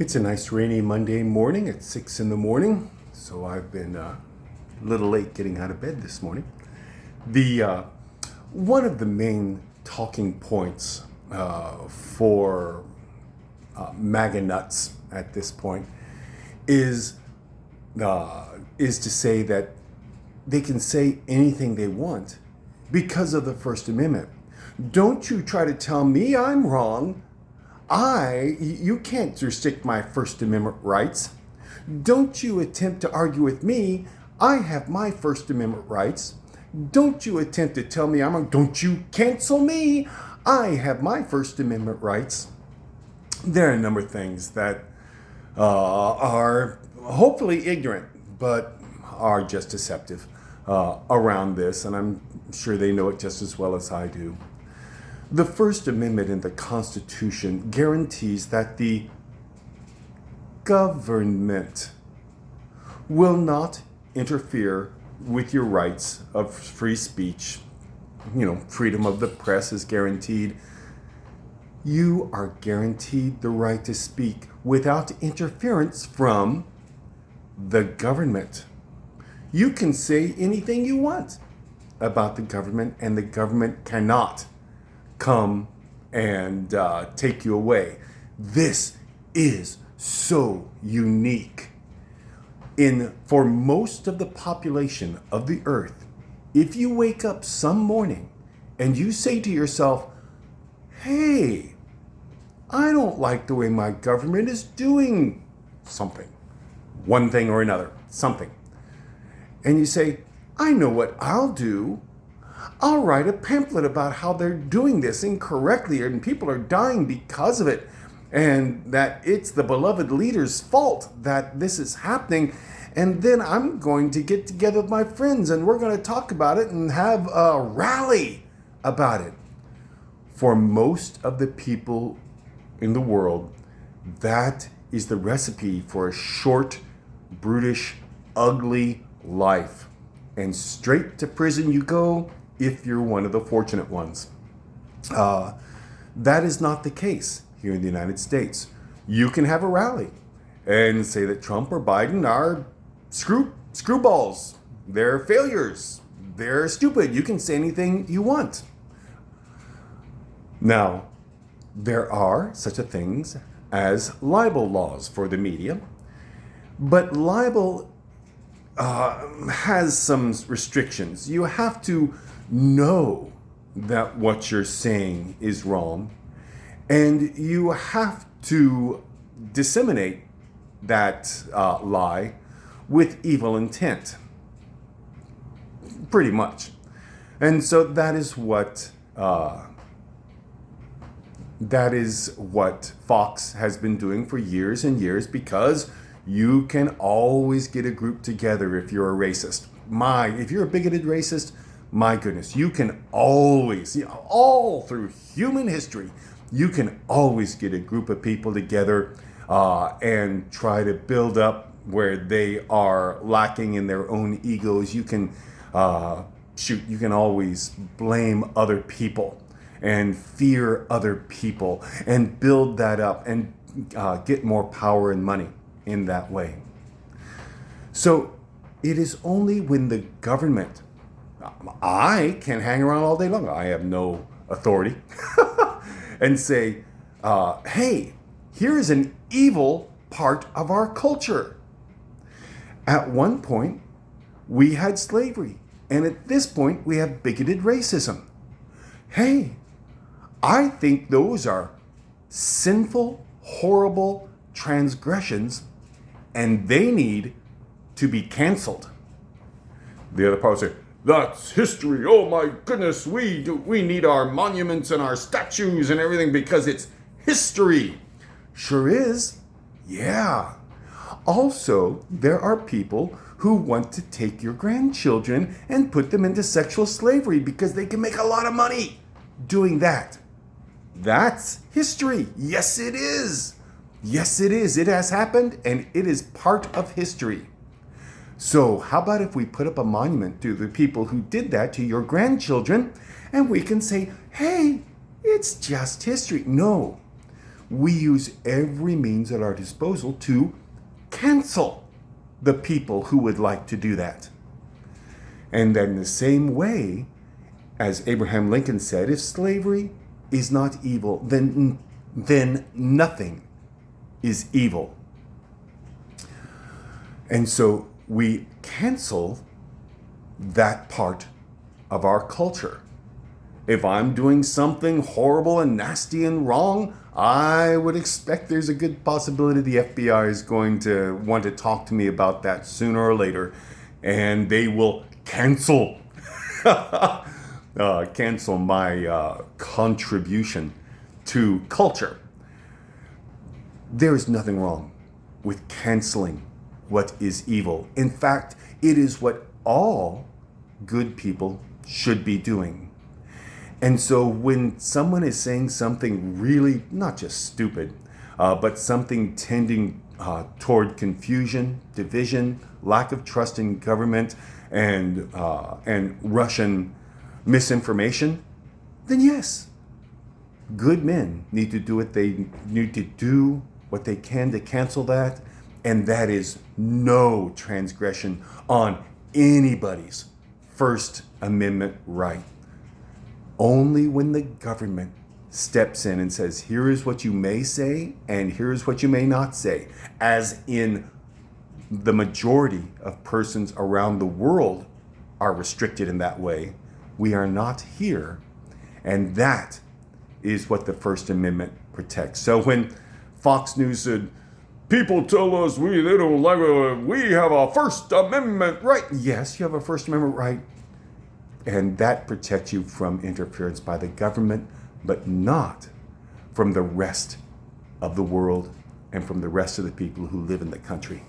It's a nice rainy Monday morning at 6 in the morning, so I've been a little late getting out of bed this morning. The One of the main talking points for MAGA nuts at this point is to say that they can say anything they want because of the First Amendment. Don't you try to tell me I'm wrong. You can't restrict my First Amendment rights. Don't you attempt to argue with me. I have my First Amendment rights. Don't you attempt to tell me I'm wrong. Don't you cancel me. I have my First Amendment rights. There are a number of things that are hopefully ignorant, but are just deceptive around this, and I'm sure they know it just as well as I do. The First Amendment in the Constitution guarantees that the government will not interfere with your rights of free speech. Freedom of the press is guaranteed. You are guaranteed the right to speak without interference from the government. You can say anything you want about the government, and the government cannot come and take you away. This is so unique. For most of the population of the earth, if you wake up some morning and you say to yourself, hey, I don't like the way my government is doing something, one thing or another, something. And you say, I know what I'll do. I'll write a pamphlet about how they're doing this incorrectly and people are dying because of it, and that it's the beloved leader's fault that this is happening. And then I'm going to get together with my friends and we're going to talk about it and have a rally about it. For most of the people in the world, that is the recipe for a short, brutish, ugly life. And straight to prison you go if you're one of the fortunate ones. That is not the case here in the United States. You can have a rally and say that Trump or Biden are screwballs. They're failures. They're stupid. You can say anything you want. Now, there are such a things as libel laws for the media, but libel has some restrictions. You have to know that what you're saying is wrong, and you have to disseminate that lie with evil intent, pretty much. And so that is what Fox has been doing for years and years, because you can always get a group together if you're a racist. If you're a bigoted racist, my goodness, you can always, all through human history, you can always get a group of people together and try to build up where they are lacking in their own egos. You can you can always blame other people and fear other people and build that up and get more power and money in that way. So it is only when the government, I can hang around all day long, I have no authority, and say, hey, here is an evil part of our culture. At one point, we had slavery, and at this point, we have bigoted racism. Hey, I think those are sinful, horrible transgressions, and they need to be canceled. The other part will say, that's history. Oh my goodness, we need our monuments and our statues and everything because it's history. Sure is. Yeah. Also, there are people who want to take your grandchildren and put them into sexual slavery because they can make a lot of money doing that. That's history. Yes, it is. Yes, it is. It has happened, and it is part of history. So how about if we put up a monument to the people who did that to your grandchildren, and we can say, hey, it's just history. No, we use every means at our disposal to cancel the people who would like to do that. And then the same way, as Abraham Lincoln said, if slavery is not evil, then nothing is evil. And so we cancel that part of our culture. If I'm doing something horrible and nasty and wrong, I would expect there's a good possibility the FBI is going to want to talk to me about that sooner or later, and they will cancel cancel my contribution to culture. There is nothing wrong with canceling what is evil. In fact, it is what all good people should be doing. And so when someone is saying something really, not just stupid, but something tending toward confusion, division, lack of trust in government, and Russian misinformation, then yes, good men need to do what they need to do, what they can to cancel that, and that is no transgression on anybody's First Amendment right. Only when the government steps in and says, here is what you may say and here's what you may not say, as in the majority of persons around the world are restricted in that way, we are not here. And that is what the First Amendment protects. So when Fox News said, people tell us they don't like we have a First Amendment right. Yes, you have a First Amendment right. And that protects you from interference by the government, but not from the rest of the world and from the rest of the people who live in the country.